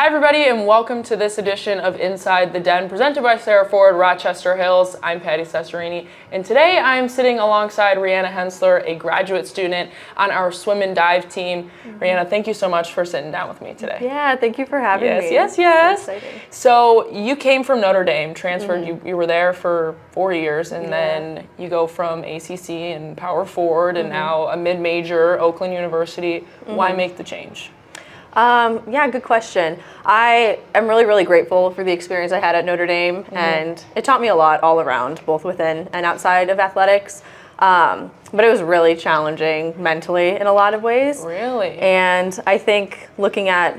Hi everybody and welcome to this edition of Inside the Den presented by Serra Ford, Rochester Hills. I'm Patty Cesarini and today I'm sitting alongside Rhianna Hensler, a graduate student on our swim and dive team. Rhianna, thank you so much for sitting down with me today. Yeah, thank you for having me. Yes. So exciting. So you came from Notre Dame, transferred, you were there for 4 years and then you go from ACC and Power Forward and now a mid-major, Oakland University. Why make the change? Yeah, good question. I am really grateful for the experience I had at Notre Dame, and it taught me a lot all around, both within and outside of athletics. But it was really challenging mentally in a lot of ways. Really? And I think looking at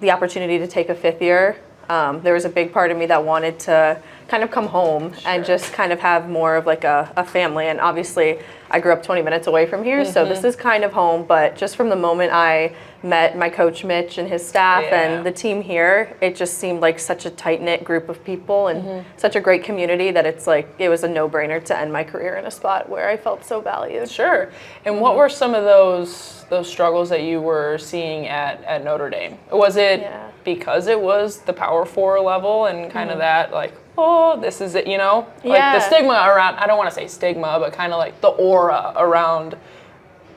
the opportunity to take a fifth year, there was a big part of me that wanted to kind of come home and just kind of have more of like a family. And obviously I grew up 20 minutes away from here, so this is kind of home, but just from the moment I met my coach Mitch and his staff and the team here, it just seemed like such a tight-knit group of people and such a great community that it's like it was a no-brainer to end my career in a spot where I felt so valued. Sure. And what were some of those struggles that you were seeing at Notre Dame? Was it because it was the Power Four level and kind of that like, oh, this is it, you know? Like the stigma around, I don't want to say stigma, but kind of like the aura around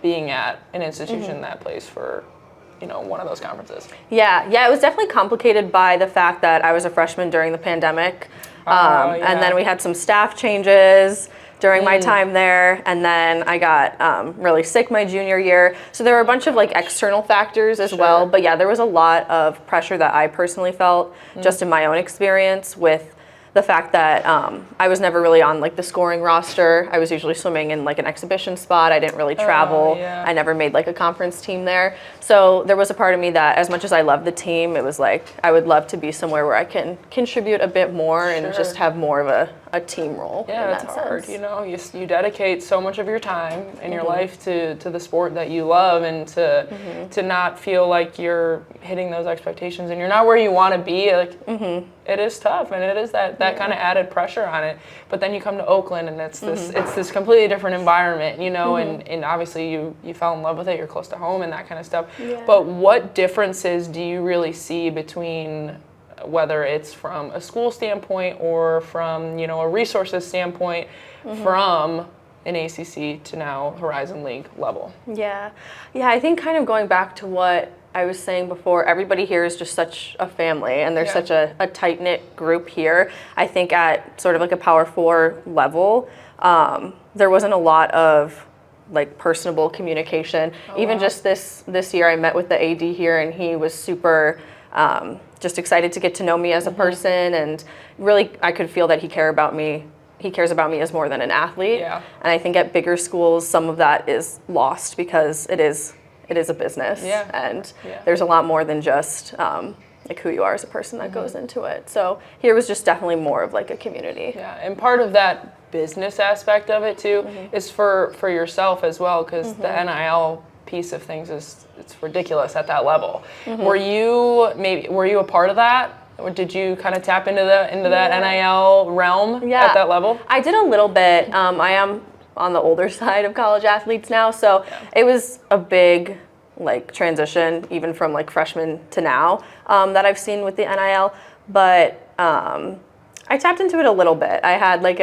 being at an institution that plays for, you know, one of those conferences. Yeah, it was definitely complicated by the fact that I was a freshman during the pandemic. And then we had some staff changes during my time there, and then I got really sick my junior year. So there were a bunch of like external factors as well, but yeah, there was a lot of pressure that I personally felt just in my own experience with the fact that I was never really on like the scoring roster. I was usually swimming in like an exhibition spot. I didn't really travel. I never made like a conference team there. So there was a part of me that as much as I loved the team, it was like I would love to be somewhere where I can contribute a bit more and just have more of a team role. Yeah, it's hard. You know, you dedicate so much of your time and your life to the sport that you love, and to not feel like you're hitting those expectations and you're not where you want to be. Like it is tough, and it is that kind of added pressure on it. But then you come to Oakland, and it's this completely different environment, you know, and obviously you fell in love with it. You're close to home and that kind of stuff. But what differences do you really see between whether it's from a school standpoint or from, you know, a resources standpoint from an ACC to now Horizon League level? Yeah, I think kind of going back to what I was saying before, everybody here is just such a family, and there's such a tight-knit group here. I think at sort of like a Power Four level, there wasn't a lot of like personable communication. Even just this year, I met with the AD here, and he was super just excited to get to know me as a person, and really I could feel that he cares about me as more than an athlete. And I think at bigger schools, some of that is lost because it is a business, and there's a lot more than just like who you are as a person that goes into it. So here was just definitely more of like a community. Yeah, and part of that business aspect of it too is for yourself as well, because the NIL piece of things it's ridiculous at that level. Were you a part of that? Or did you kind of tap into that NIL realm at that level? I did a little bit. I am on the older side of college athletes now, so it was a big like transition even from like freshman to now that I've seen with the NIL. But I tapped into it a little bit. I had like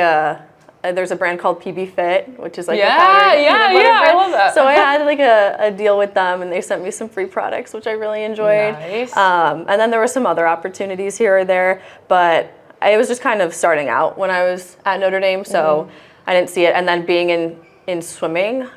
there's a brand called PB Fit, which is like a powdered peanut butter bread. I love that. So I had like a deal with them, and they sent me some free products, which I really enjoyed. Nice. And then there were some other opportunities here or there, but it was just kind of starting out when I was at Notre Dame, so I didn't see it. And then being in swimming,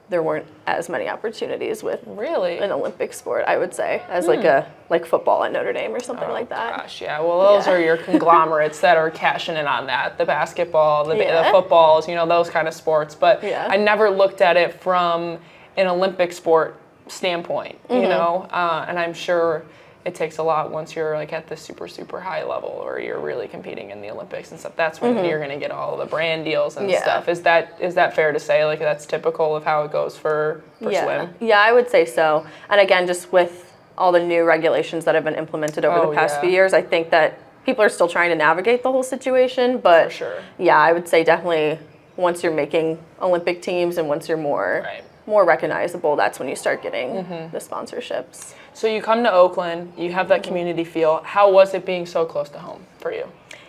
there weren't as many opportunities with an Olympic sport, I would say, as like football at Notre Dame or something like that. Gosh, well, those are your conglomerates that are cashing in on that. The basketball, the footballs, you know, those kind of sports. But I never looked at it from an Olympic sport standpoint, you know, and I'm sure it takes a lot once you're like at the super high level, or you're really competing in the Olympics and stuff. That's when you're going to get all the brand deals and stuff. Is that fair to say? Like that's typical of how it goes for swim? Yeah, I would say so. And again, just with all the new regulations that have been implemented over the past few years, I think that people are still trying to navigate the whole situation. But for sure. Yeah, I would say definitely once you're making Olympic teams and once you're more recognizable, that's when you start getting the sponsorships. So you come to Oakland, you have that community feel. How was it being so close to home for you?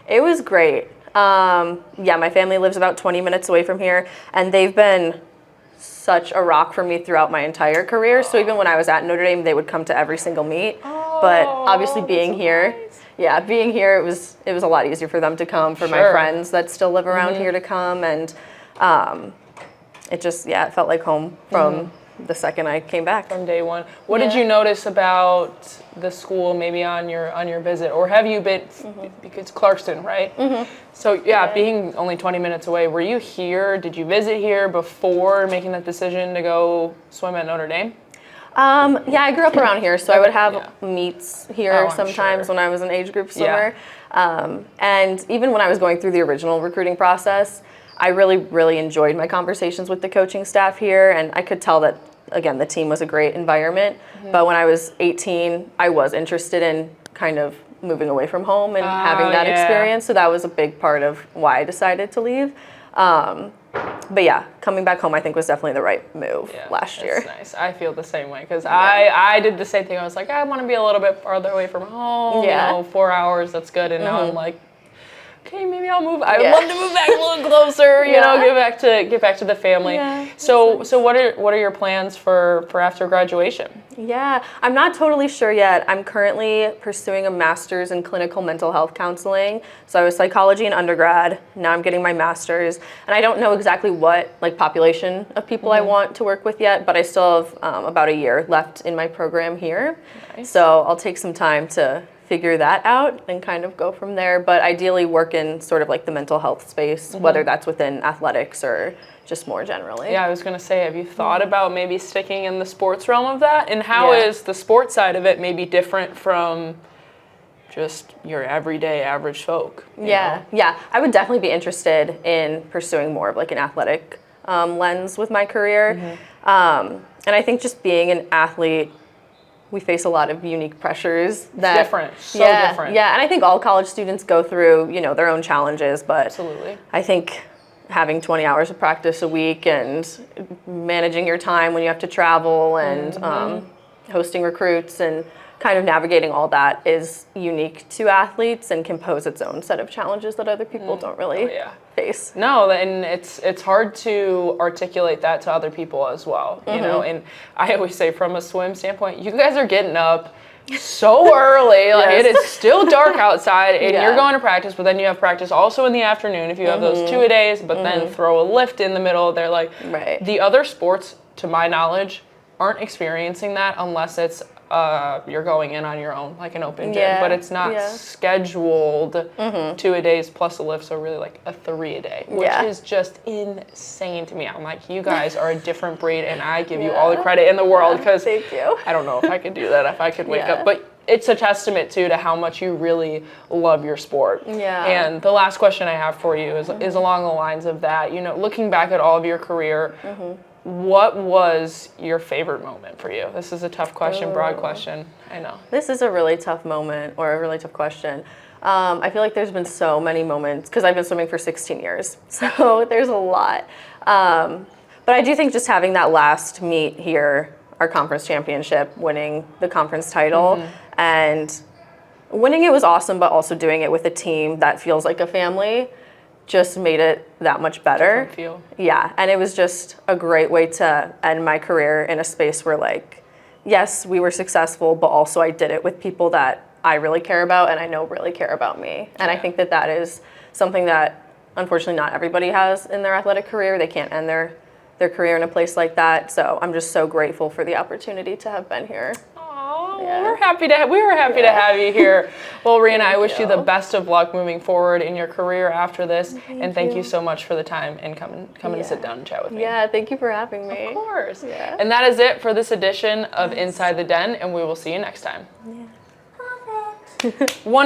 It was great. Yeah, my family lives about 20 minutes away from here, and they've been such a rock for me throughout my entire career. So even when I was at Notre Dame, they would come to every single meet. But obviously being here, being here, it was a lot easier for them to come, for my friends that still live around here to come, and it just, it felt like home from the second I came back. From day one. What did you notice about the school maybe on your visit? Or have you been, because Clarkston, right? So being only 20 minutes away, were you here? Did you visit here before making that decision to go swim at Notre Dame? I grew up around here, so I would have meets here sometimes when I was an age group swimmer. And even when I was going through the original recruiting process, I really, really enjoyed my conversations with the coaching staff here, and I could tell that, again, the team was a great environment. But when I was 18, I was interested in kind of moving away from home and having that experience, so that was a big part of why I decided to leave. But yeah, coming back home I think was definitely the right move last year. That's nice. I feel the same way because I did the same thing. I was like, I want to be a little bit farther away from home. You know, 4 hours, that's good. And now I'm like, okay, maybe I'll move. I would love to move back a little closer. You know, get back to the family. So what are your plans for after graduation? Yeah, I'm not totally sure yet. I'm currently pursuing a master's in clinical mental health counseling. So I was psychology in undergrad. Now I'm getting my master's, and I don't know exactly what population of people I want to work with yet, but I still have about a year left in my program here. So I'll take some time to figure that out and kind of go from there, but ideally work in sort of like the mental health space, whether that's within athletics or just more generally. Yeah, I was gonna say, have you thought about maybe sticking in the sports realm of that? And how is the sports side of it maybe different from just your everyday average folk? Yeah, I would definitely be interested in pursuing more of like an athletic lens with my career. And I think just being an athlete, we face a lot of unique pressures. That, it's different, different. Yeah, and I think all college students go through, their own challenges, but absolutely. I think having 20 hours of practice a week and managing your time when you have to travel and hosting recruits and kind of navigating all that is unique to athletes and can pose its own set of challenges that other people don't really face. No, and it's hard to articulate that to other people as well, you know, and I always say from a swim standpoint, you guys are getting up so early, like it is still dark outside and you're going to practice, but then you have practice also in the afternoon if you have those 2-a-days, but then throw a lift in the middle. They're like, the other sports, to my knowledge, aren't experiencing that unless it's you're going in on your own, like an open gym, but it's not scheduled 2-a-days plus a lift, so really like a 3-a-day, which is just insane to me. I'm like, you guys are a different breed, and I give you all the credit in the world because I don't know if I could do that if I could wake up, but it's a testament too to how much you really love your sport. And the last question I have for you is along the lines of that. You know, looking back at all of your career. What was your favorite moment for you? This is a tough question, broad question, I know. This is a really tough moment, or a really tough question. I feel like there's been so many moments, because I've been swimming for 16 years, so there's a lot. But I do think just having that last meet here, our conference championship, winning the conference title, and winning it was awesome, but also doing it with a team that feels like a family just made it that much better. Yeah, and it was just a great way to end my career in a space where, like, yes, we were successful, but also I did it with people that I really care about and I know really care about me. And I think that is something that unfortunately not everybody has in their athletic career. They can't end their career in a place like that. So I'm just so grateful for the opportunity to have been here. We were happy to have you here. Well, Rhianna, I wish you the best of luck moving forward in your career after this. Thank you so much for the time and coming to sit down and chat with me. Yeah, thank you for having me. Of course. And that is it for this edition of Inside the Den, and we will see you next time. One